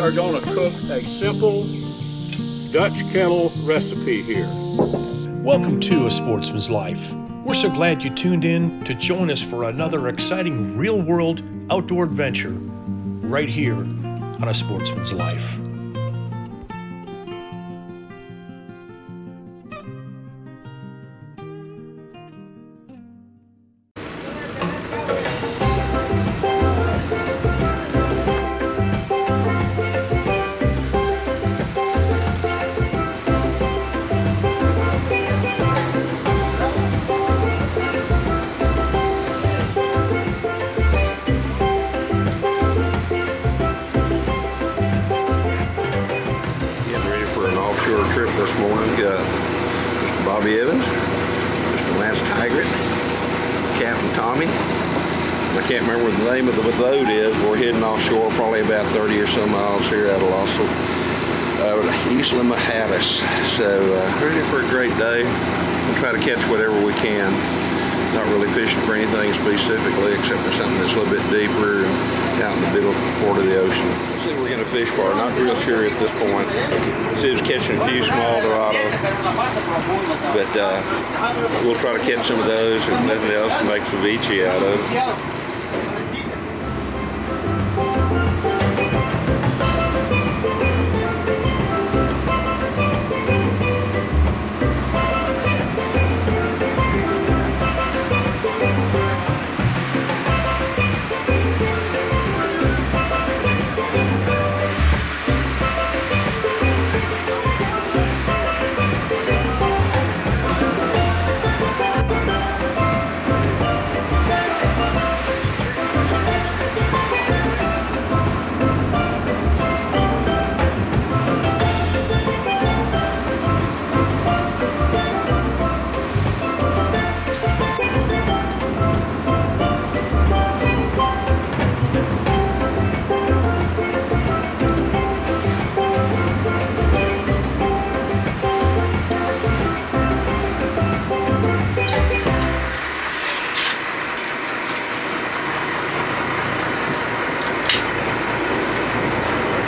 are going to cook a simple Dutch kettle recipe here. Welcome to A Sportsman's Life. We're so glad you tuned in to join us for another exciting real-world outdoor adventure right here on A Sportsman's Life. Trip this morning. Mr. Bobby Evans, Mr. Lance Tigert, Captain Tommy. I can't remember what the name of the boat is. We're heading offshore, probably about 30 or so miles here out of Isla Mahadas. So ready for a great day. We'll try to catch whatever we can. Not really fishing for anything specifically, except for something that's a little bit deeper and out in the middle part of the ocean. Let's see what we're going to fish for. Not real sure at this point. See, was catching a few small Dorado, but we'll try to catch some of those, if nothing else, to make ceviche out of.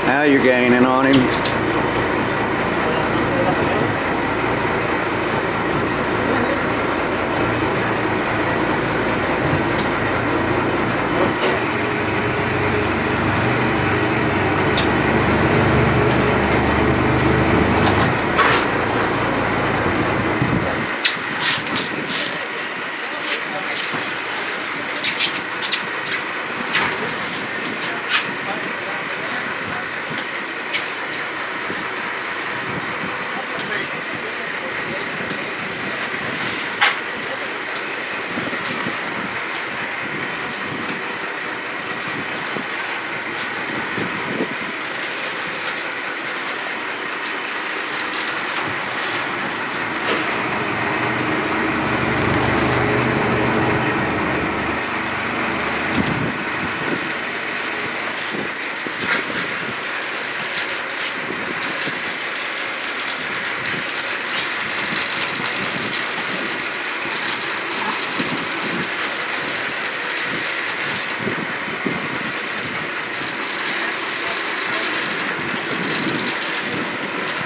Now you're gaining on him.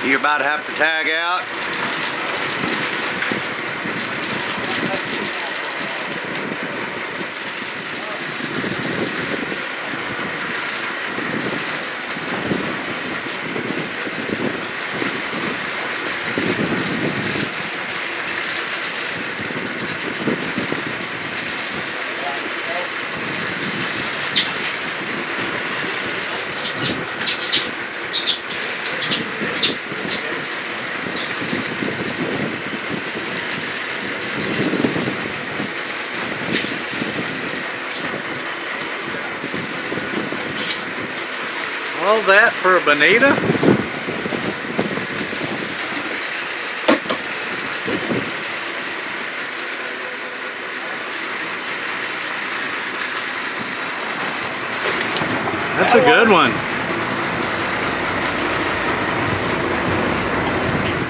You're about to have to tag out. All that for a bonita? That's a good one.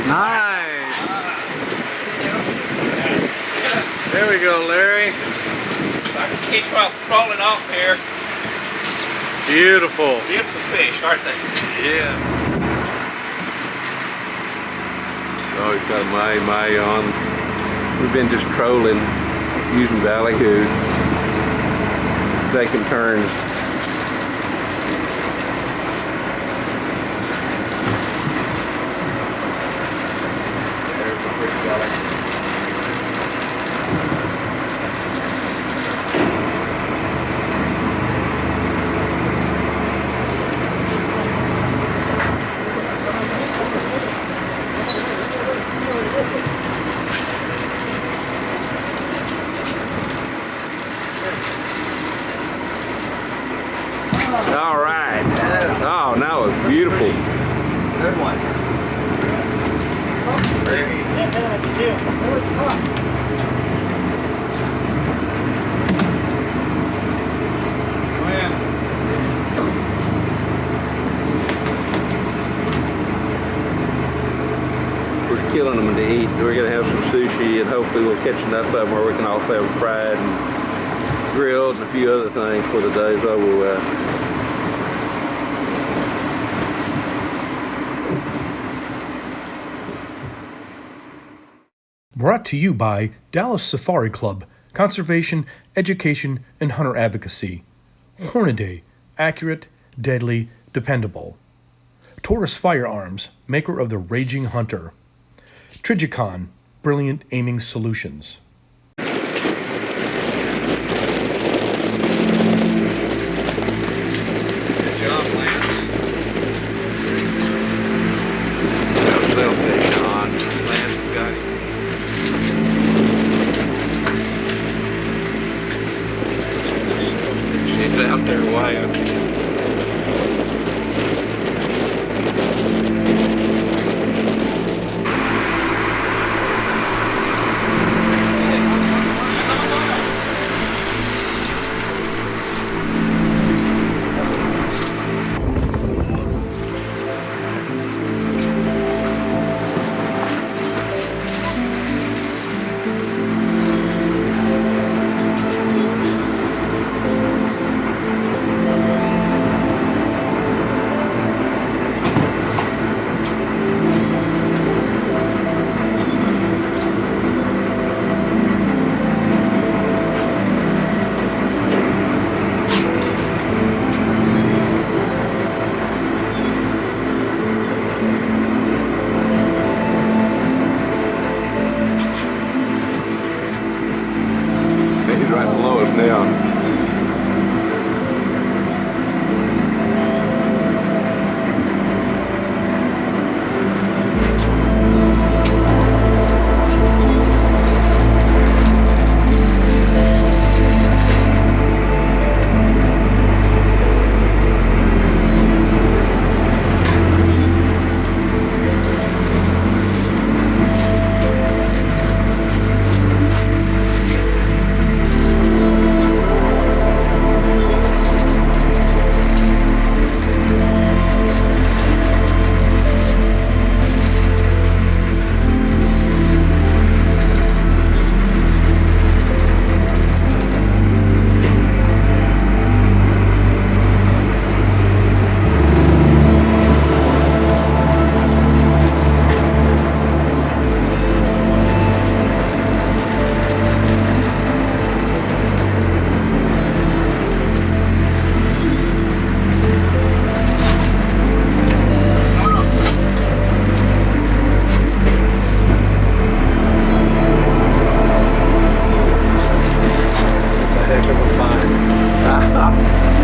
Nice. There we go, Larry. I can keep falling off here. Beautiful. Beautiful fish, aren't they? Yeah. Oh, he's got a mahi on. We've been just trolling, using ballyhoo, taking turns. There's a pretty belly. All right. Oh, that was beautiful. Good one. We're killing them to eat. We're gonna have some sushi, and hopefully we'll catch enough of them where we can also have them fried and grilled and a few other things for the day's over with. Brought to you by Dallas Safari Club, Conservation, Education, and Hunter Advocacy. Hornaday, accurate, deadly, dependable. Taurus Firearms, maker of the Raging Hunter. Trigicon, brilliant aiming solutions. Good job, Lance. Sailfish on. Lance got him. He's out there wild. He's right below us now.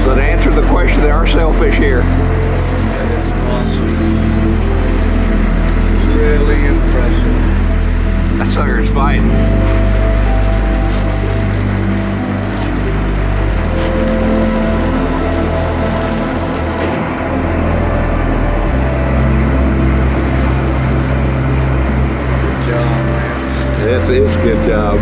So to answer the question, there are sailfish here. That is awesome. Really impressive. That sucker is fighting. Good job, Lance. It's a good job.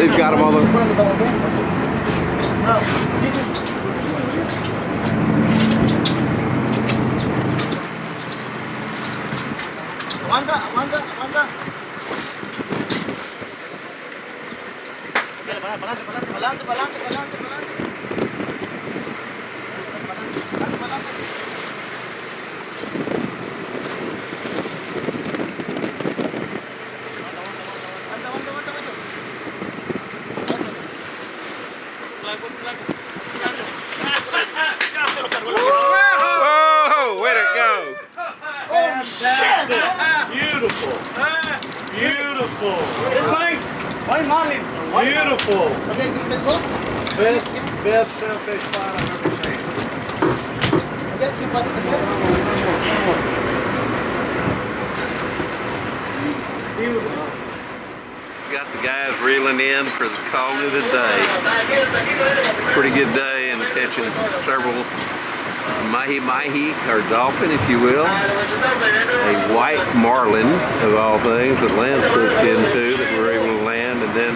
He's got them all. Aguanta. Pa'lante. Whoa! Way to go! Fantastic! Beautiful! Beautiful! Beautiful! Best sunfish spot I've ever seen. Got the guys reeling in for the call of the day. Pretty good day and catching several mahi-mahi, or dolphin if you will. A white marlin of all things that Lance hooked into that we're able to land, and then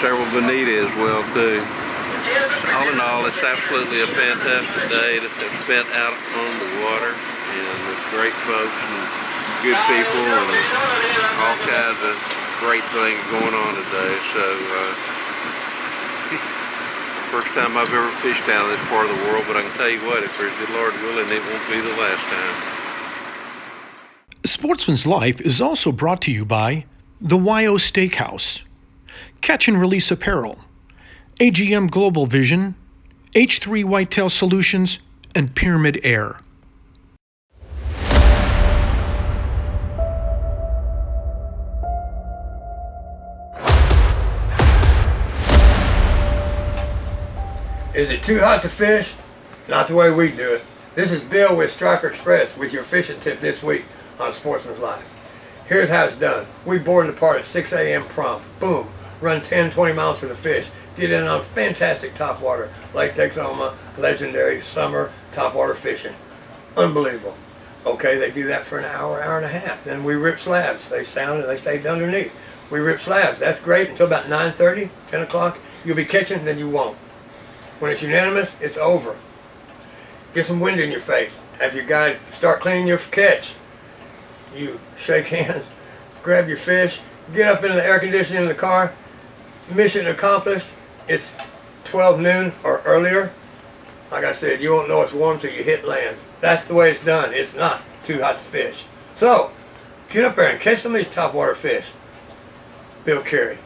several bonita as well too. So all in all, it's absolutely a fantastic day to have spent out on the water, and with great folks and good people and all kinds of great things going on today. So first time I've ever fished down this part of the world, but I can tell you what, if there's good Lord willing, it won't be the last time. Sportsman's Life is also brought to you by the YO Steakhouse, Catch and Release Apparel, AGM Global Vision, H3 Whitetail Solutions, and Pyramid Air. Is it too hot to fish? Not the way we do it. This is Bill with Striker Express with your fishing tip this week on Sportsman's Life. Here's how it's done. We board in the part at 6 a.m. prompt. Boom. Run 10, 20 miles to the fish. Get in on fantastic topwater. Lake Texoma, legendary summer topwater fishing. Unbelievable. Okay, they do that for an hour, hour and a half. Then we rip slabs. They sound and they stay underneath. We rip slabs. That's great until about 9:30, 10 o'clock. You'll be catching, then you won't. When it's unanimous, it's over. Get some wind in your face. Have your guide start cleaning your catch. You shake hands, grab your fish, get up into the air conditioning in the car. Mission accomplished. It's 12 noon or earlier. Like I said, you won't know it's warm till you hit land. That's the way it's done. It's not too hot to fish. So, get up there and catch some of these topwater fish. Bill Carey.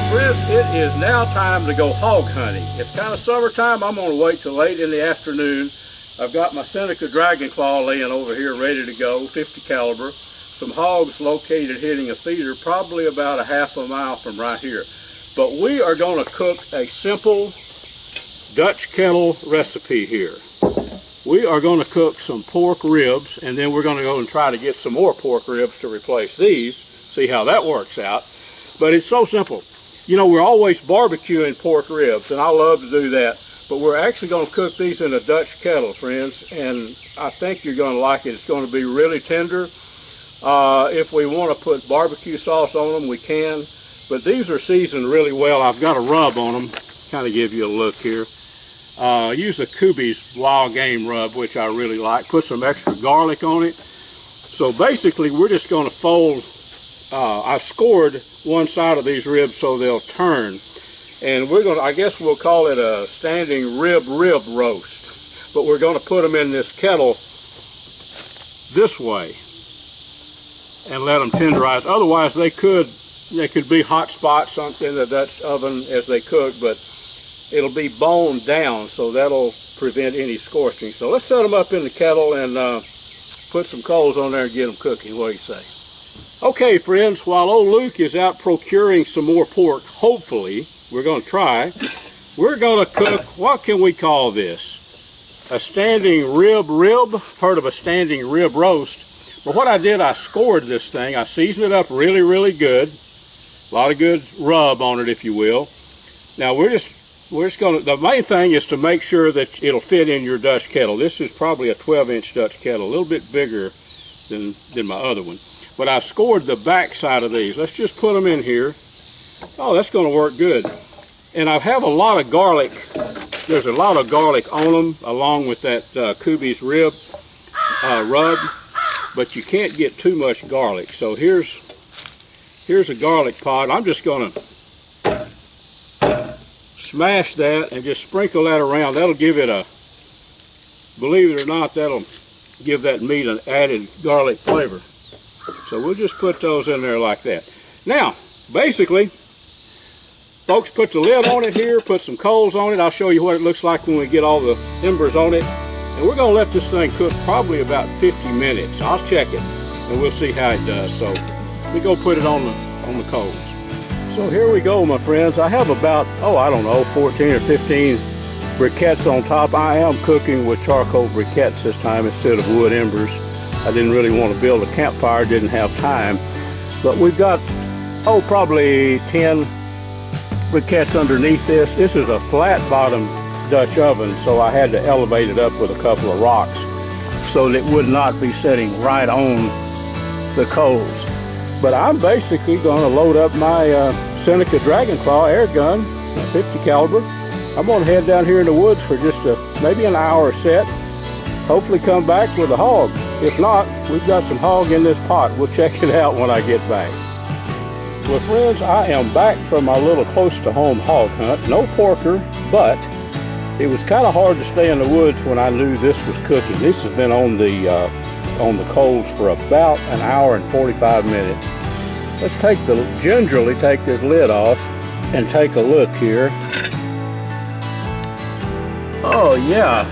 Friends, it is now time to go hog hunting. It's kind of summertime. I'm going to wait till late in the afternoon. I've got my Seneca Dragon Claw laying over here ready to go, 50 caliber. Some hogs located hitting a feeder probably about a half a mile from right here. But we are going to cook a simple Dutch kettle recipe here. We are going to cook some pork ribs, and then we're going to go and try to get some more pork ribs to replace these, see how that works out. But it's so simple. You know, we're always barbecuing pork ribs, and I love to do that. But we're actually going to cook these in a Dutch kettle, friends, and I think you're going to like it. It's going to be really tender. If we want to put barbecue sauce on them, we can. But these are seasoned really well. I've got a rub on them. Kind of give you a look here. Use the Kubi's Wild Game Rub, which I really like. Put some extra garlic on it. So basically, we're just going to fold. I've scored one side of these ribs so they'll turn, and we're going to, I guess we'll call it a standing rib roast, but we're going to put them in this kettle this way and let them tenderize. Otherwise they could be hot spots in the Dutch oven as they cook, but it'll be boned down, so that'll prevent any scorching. So let's set them up in the kettle and put some coals on there and get them cooking. What do you say? Okay, friends, while old Luke is out procuring some more pork, hopefully, we're going to try, we're going to cook, what can we call this? A standing rib. Heard of a standing rib roast. But what I did, I scored this thing. I seasoned it up really, really good. A lot of good rub on it, if you will. Now we're just going to, the main thing is to make sure that it'll fit in your Dutch kettle. This is probably a 12-inch Dutch kettle, a little bit bigger than my other one. But I've scored the back side of these. Let's just put them in here. Oh, that's going to work good. And I have a lot of garlic. There's a lot of garlic on them, along with that Kubi's rib rub. But you can't get too much garlic. So here's a garlic pot. I'm just going to smash that and just sprinkle that around. That'll give it a, believe it or not, that'll give that meat an added garlic flavor. So we'll just put those in there like that. Now, basically, folks, put the lid on it here, put some coals on it. I'll show you what it looks like when we get all the embers on it. And we're going to let this thing cook probably about 50 minutes. I'll check it and we'll see how it does. So we go put it on the coals. So here we go, my friends. I have about, I don't know, 14 or 15 briquettes on top. I am cooking with charcoal briquettes this time instead of wood embers. I didn't really want to build a campfire, didn't have time. But we've got, probably 10 briquettes underneath this. This is a flat bottom Dutch oven, so I had to elevate it up with a couple of rocks so that it would not be sitting right on the coals. But I'm basically going to load up my Seneca Dragonclaw air gun, 50 caliber. I'm going to head down here in the woods for just maybe an hour set. Hopefully come back with a hog. If not, we've got some hog in this pot. We'll check it out when I get back. Well, friends, I am back from my little close to home hog hunt. No porker, but it was kind of hard to stay in the woods when I knew this was cooking. This has been on the coals for about an hour and 45 minutes. Let's gingerly take this lid off and take a look here. Oh yeah.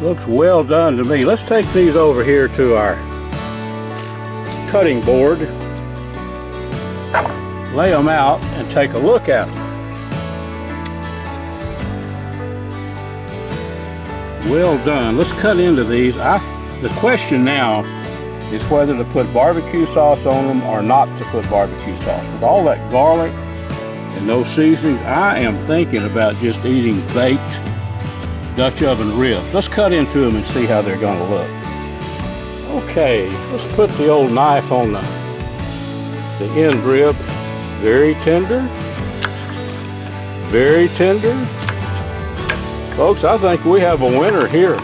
Looks well done to me. Let's take these over here to our cutting board, lay them out and take a look at them. Well done. Let's cut into these. The question now is whether to put barbecue sauce on them or not to put barbecue sauce. With all that garlic and those seasonings, I am thinking about just eating baked Dutch oven ribs. Let's cut into them and see how they're going to look. Okay, let's put the old knife on the end rib. Very tender. Very tender. Folks, I think we have a winner here.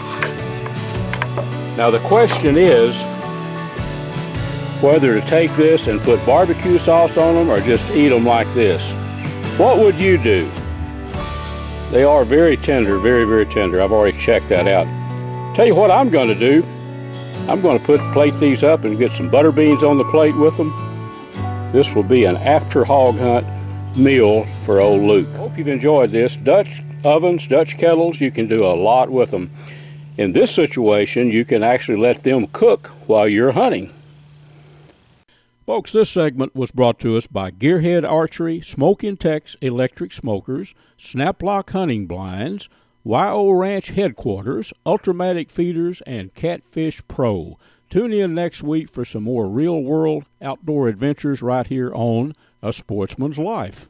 Now the question is whether to take this and put barbecue sauce on them or just eat them like this. What would you do? They are very tender, very, very tender. I've already checked that out. Tell you what I'm going to do. I'm going to plate these up and get some butter beans on the plate with them. This will be an after hog hunt meal for old Luke. Hope you've enjoyed this. Dutch ovens, Dutch kettles, you can do a lot with them. In this situation, you can actually let them cook while you're hunting. Folks, this segment was brought to us by Gearhead Archery, Smoke Intex Electric Smokers, Snaplock Hunting Blinds, YO Ranch Headquarters, Ultramatic Feeders, and Catfish Pro. Tune in next week for some more real-world outdoor adventures right here on A Sportsman's Life.